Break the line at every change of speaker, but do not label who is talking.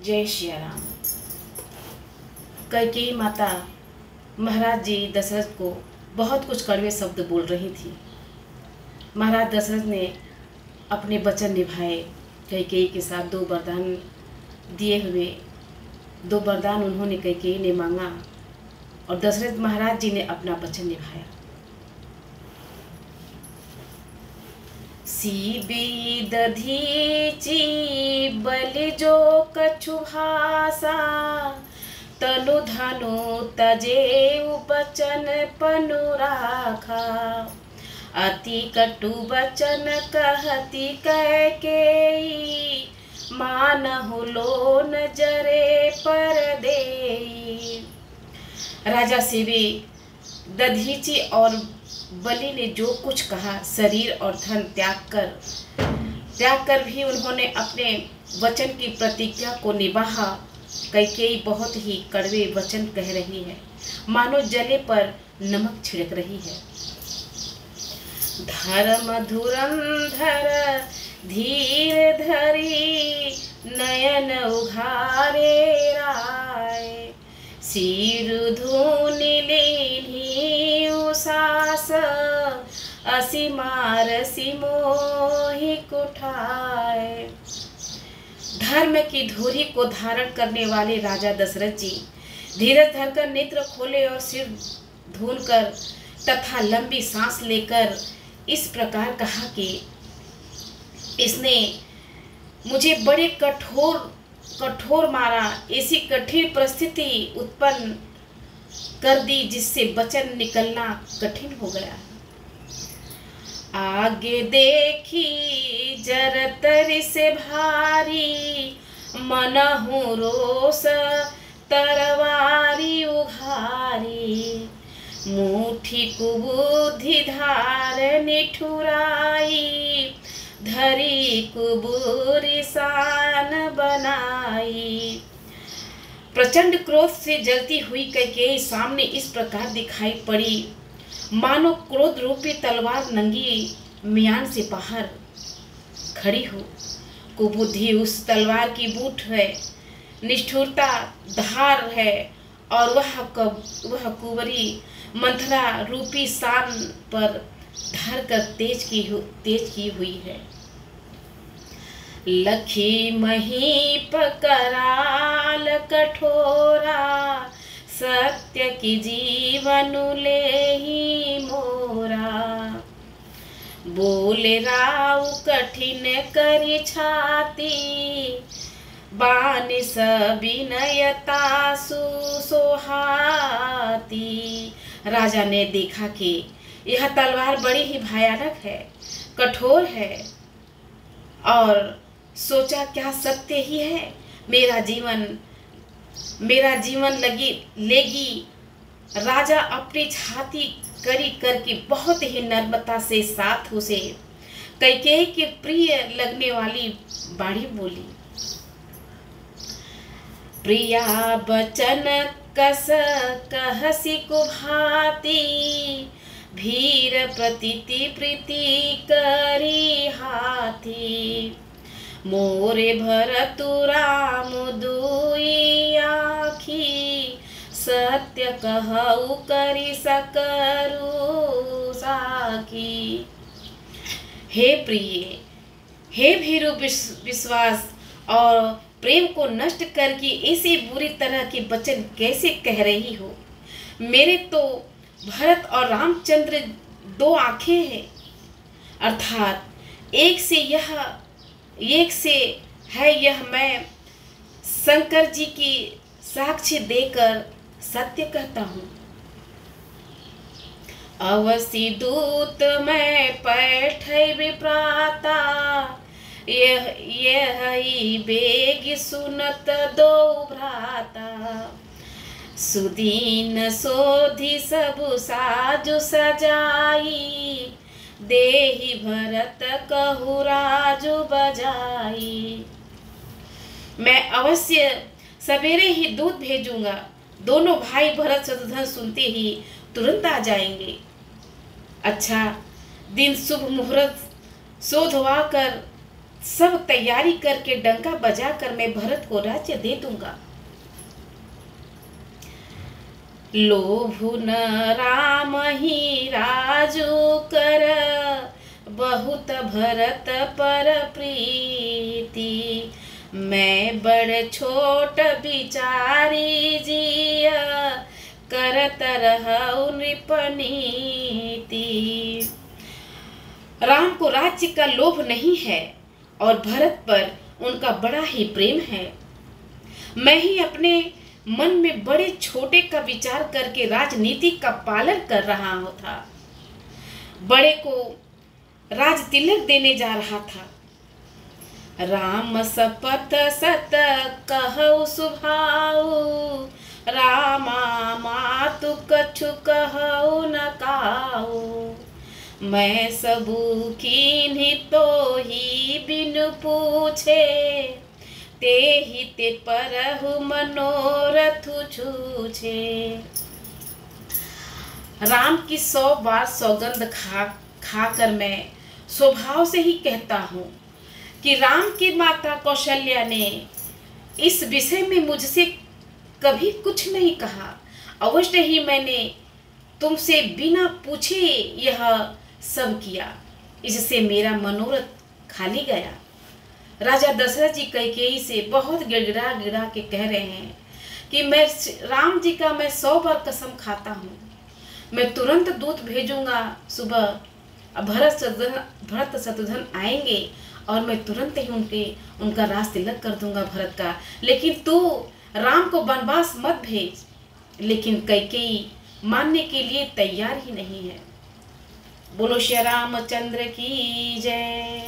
जय श्री राम। कैकेयी माता महाराज जी दशरथ को बहुत कुछ कड़वे शब्द बोल रही थी। महाराज दशरथ ने अपने वचन निभाए। कैकेयी के साथ दो वरदान दिए हुए, दो वरदान उन्होंने कैकेयी ने मांगा और दशरथ महाराज जी ने अपना वचन निभाया। सीबी दधीची बलि जो कछु भाषा, तनु धनु तजे उपचन पनु राखा। अति कटु बचन कहती कैकेयी, मानहु लोन जरे पर देई। राजा सीबी दधीची और बलि ने जो कुछ कहा, शरीर और धन त्याग कर भी उन्होंने अपने वचन की प्रतिज्ञा को निभाया। कैकेयी बहुत ही कड़वे वचन कह रही है, मानो जले पर नमक छिड़क रही है। धर्म धुरंधर धीर धरी, नयन उघारे राय। सिर धूनि लीन्ही उसास, असी मारसी मोहि कुठाय। धर्म की धुरी को धारण करने वाले राजा दशरथ जी धीरज धरकर नेत्र खोले और सिर धूल कर तथा लंबी सांस लेकर इस प्रकार कहा कि इसने मुझे बड़े कठोर मारा, ऐसी कठिन परिस्थिति उत्पन्न कर दी जिससे वचन निकलना कठिन हो गया। आगे देखी जरतरि से भारी, मनहु रोष तरवारी उघारी। मुठी कुबुद्धि धार निठुराई, धरी कुबूरी सान बनाई। प्रचंड क्रोध से जलती हुई कैकेयी सामने इस प्रकार दिखाई पड़ी, मानो क्रोध रूपी तलवार नंगी म्यान से बाहर खड़ी हो। कुबुद्धि उस तलवार की बूट है, निष्ठुरता धार है और वह कुंवरी मंथरा रूपी सान पर धर कर तेज की हुई है। लखी महीप कराल कठोरा, सत्य की जीवन लेहि मोरा। बोले राव कठिन करी छाती, बान सबिनयता सुसोहाती। राजा ने देखा कि यह तलवार बड़ी ही भयानक है, कठोर है और सोचा क्या सत्य ही है, मेरा जीवन लेगी। राजा अपनी छाती कड़ी करके बहुत ही नम्रता से साथ उसे कैकेयी के प्रिय लगने वाली बाणी बोली। प्रिया बचन कस कहसी कुभाती, भीर प्रतीति प्रीति करी हाथी। मोरे भरतु राम दुई आखी, सत्य कहु करी सकरु साखी। हे प्रिय, हे भीरु विश्वास और प्रेम को नष्ट करके ऐसी बुरी तरह के वचन कैसे कह रही हो। मेरे तो भरत और रामचंद्र दो आंखें हैं, अर्थात एक से है यह मैं शंकर जी की साक्षी देकर सत्य कहता हूँ। अवसी दूत मैं पैठै विप्राता, यही बेग सुनत दो भ्राता। सुदीन सोधि सबु साजु सजाई, देहि भरत कहु राजु बजाई। मैं अवश्य सवेरे ही दूध भेजूंगा, दोनों भाई भरत शत्रुघ्न सुनते ही तुरंत आ जाएंगे। अच्छा, दिन शुभ मुहूर्त शोधवा कर सब तैयारी करके डंका बजाकर मैं भरत को राज्य दे दूंगा। लोभु न राम ही राजू कर, बहुत भरत पर प्रीति। मैं बड़ छोट बिचारी जिया, करत रहु नृपनीति। राम को राज्य का लोभ नहीं है और भरत पर उनका बड़ा ही प्रेम है। मैं ही अपने मन में बड़े छोटे का विचार करके राजनीति का पालन कर रहा था। बड़े को राज तिलक देने जा रहा था। राम सपथ सत कहु सुभाऊ, रामा मातु कछु कहु न काऊ। मैं सबू कीन्ही तो ही बिनु पूछे, ते ही ते परहु मनोरथ छूछे। राम की 100 बार सौगंध खाकर मैं स्वभाव से ही कहता हूँ कि राम की माता कौशल्या ने इस विषय में मुझसे कभी कुछ नहीं कहा। अवश्य ही मैंने तुमसे बिना पूछे यह सब किया, इससे मेरा मनोरथ खाली गया। राजा दशरथ जी कैकेयी से बहुत गिड़गिड़ा गिड़ा के कह रहे हैं कि मैं राम जी का मैं 100 बार कसम खाता हूँ, मैं तुरंत दूत भेजूंगा सुबह, भरत शत्रुघ्न आएंगे और मैं तुरंत ही उनका राज तिलक कर दूंगा भरत का, लेकिन तू राम को वनवास मत भेज। लेकिन कैकेयी मानने के लिए तैयार ही नहीं है। बोलो श्री रामचंद्र की जय।